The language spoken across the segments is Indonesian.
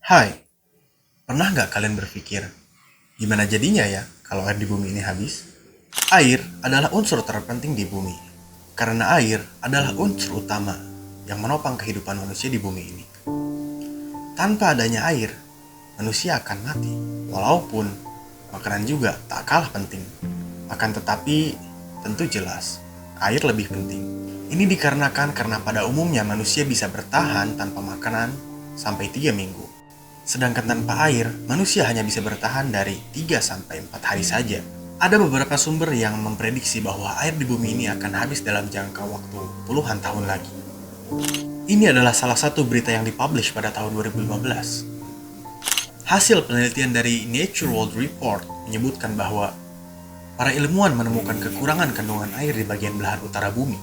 Hai, pernah nggak kalian berpikir, gimana jadinya ya kalau air di bumi ini habis? Air adalah unsur terpenting di bumi, karena air adalah unsur utama yang menopang kehidupan manusia di bumi ini. Tanpa adanya air, manusia akan mati, walaupun makanan juga tak kalah penting. Akan tetapi, tentu jelas, air lebih penting. Ini dikarenakan karena pada umumnya manusia bisa bertahan tanpa makanan sampai 3 minggu. Sedangkan tanpa air, manusia hanya bisa bertahan dari 3 sampai 4 hari saja. Ada beberapa sumber yang memprediksi bahwa air di bumi ini akan habis dalam jangka waktu puluhan tahun lagi. Ini adalah salah satu berita yang dipublish pada tahun 2015. Hasil penelitian dari Nature World Report menyebutkan bahwa para ilmuwan menemukan kekurangan kandungan air di bagian belahan utara bumi.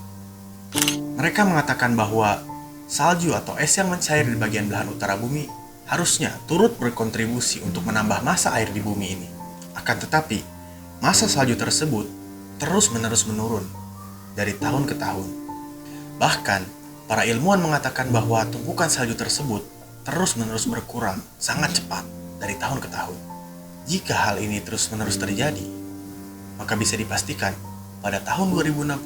Mereka mengatakan bahwa salju atau es yang mencair di bagian belahan utara bumi harusnya turut berkontribusi untuk menambah massa air di bumi ini. Akan tetapi, massa salju tersebut terus-menerus menurun dari tahun ke tahun. Bahkan, para ilmuwan mengatakan bahwa tumpukan salju tersebut terus-menerus berkurang sangat cepat dari tahun ke tahun. Jika hal ini terus-menerus terjadi, maka bisa dipastikan pada tahun 2060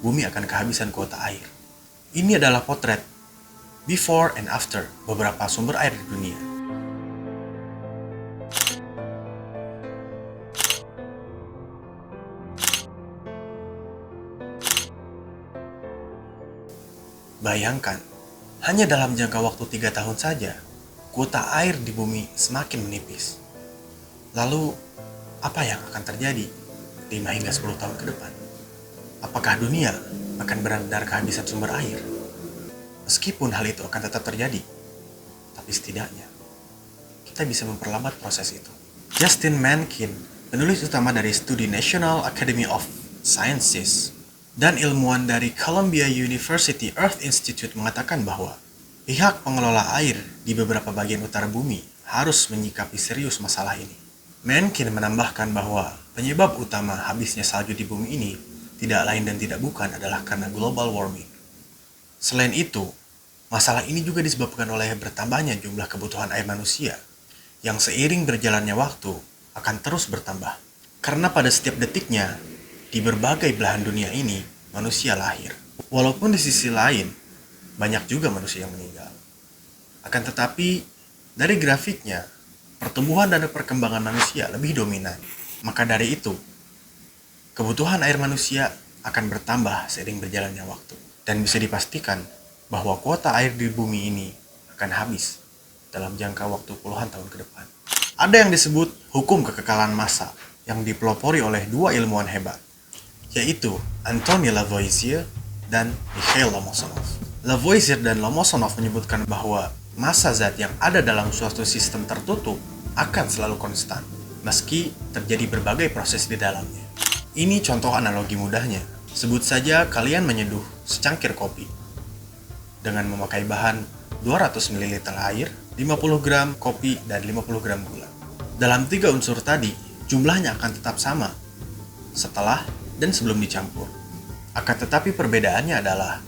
bumi akan kehabisan kuota air. Ini adalah potret before and after beberapa sumber air di dunia. Bayangkan, hanya dalam jangka waktu 3 tahun saja, kuota air di bumi semakin menipis. Lalu, apa yang akan terjadi 5 hingga 10 tahun ke depan? Apakah dunia akan benar-benar kehabisan sumber air? Meskipun hal itu akan tetap terjadi, tapi setidaknya kita bisa memperlambat proses itu. Justin Mankin, penulis utama dari studi National Academy of Sciences dan ilmuwan dari Columbia University Earth Institute mengatakan bahwa pihak pengelola air di beberapa bagian utara bumi harus menyikapi serius masalah ini. Mankin menambahkan bahwa penyebab utama habisnya salju di bumi ini tidak lain dan tidak bukan adalah karena global warming. Selain itu, masalah ini juga disebabkan oleh bertambahnya jumlah kebutuhan air manusia yang seiring berjalannya waktu akan terus bertambah. Karena pada setiap detiknya, di berbagai belahan dunia ini, manusia lahir. Walaupun di sisi lain, banyak juga manusia yang meninggal. Akan tetapi, dari grafiknya, pertumbuhan dan perkembangan manusia lebih dominan. Maka dari itu, kebutuhan air manusia akan bertambah seiring berjalannya waktu. Dan bisa dipastikan bahwa kuota air di bumi ini akan habis dalam jangka waktu puluhan tahun ke depan. Ada yang disebut hukum kekekalan massa yang dipelopori oleh dua ilmuwan hebat, yaitu Anthony Lavoisier dan Mikhail Lomosonov. Lavoisier dan Lomosonov menyebutkan bahwa massa zat yang ada dalam suatu sistem tertutup akan selalu konstan, meski terjadi berbagai proses di dalamnya. Ini contoh analogi mudahnya. Sebut saja kalian menyeduh secangkir kopi dengan memakai bahan 200 ml air, 50 gram kopi, dan 50 gram gula. Dalam 3 unsur tadi, jumlahnya akan tetap sama setelah dan sebelum dicampur. Akan tetapi perbedaannya adalah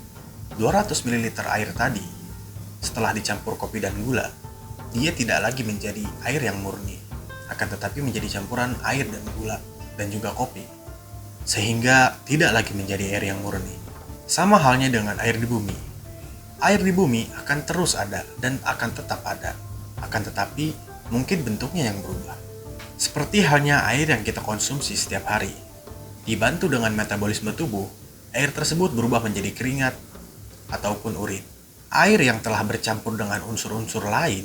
200 ml air tadi, setelah dicampur kopi dan gula, dia tidak lagi menjadi air yang murni, akan tetapi menjadi campuran air dan gula dan juga kopi, sehingga tidak lagi menjadi air yang murni. Sama halnya dengan air di bumi. Air di bumi akan terus ada dan akan tetap ada, akan tetapi mungkin bentuknya yang berubah. Seperti halnya air yang kita konsumsi setiap hari. Dibantu dengan metabolisme tubuh, air tersebut berubah menjadi keringat ataupun urin. Air yang telah bercampur dengan unsur-unsur lain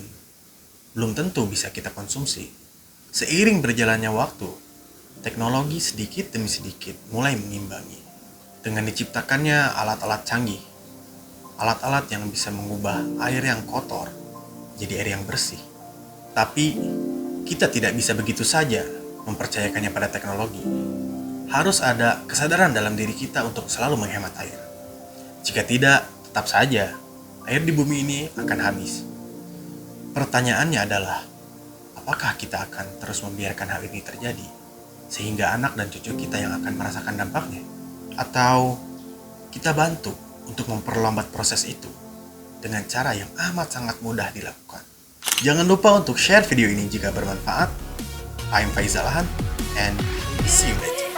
belum tentu bisa kita konsumsi. Seiring berjalannya waktu, teknologi sedikit demi sedikit mulai mengimbangi. Dengan diciptakannya alat-alat canggih, alat-alat yang bisa mengubah air yang kotor jadi air yang bersih. Tapi, kita tidak bisa begitu saja mempercayakannya pada teknologi. Harus ada kesadaran dalam diri kita untuk selalu menghemat air. Jika tidak, tetap saja air di bumi ini akan habis. Pertanyaannya adalah, apakah kita akan terus membiarkan hal ini terjadi? sehingga anak dan cucu kita yang akan merasakan dampaknya? Atau kita bantu untuk memperlambat proses itu dengan cara yang amat sangat mudah dilakukan? Jangan lupa untuk share video ini jika bermanfaat. I'm Faizal Han, and see you later.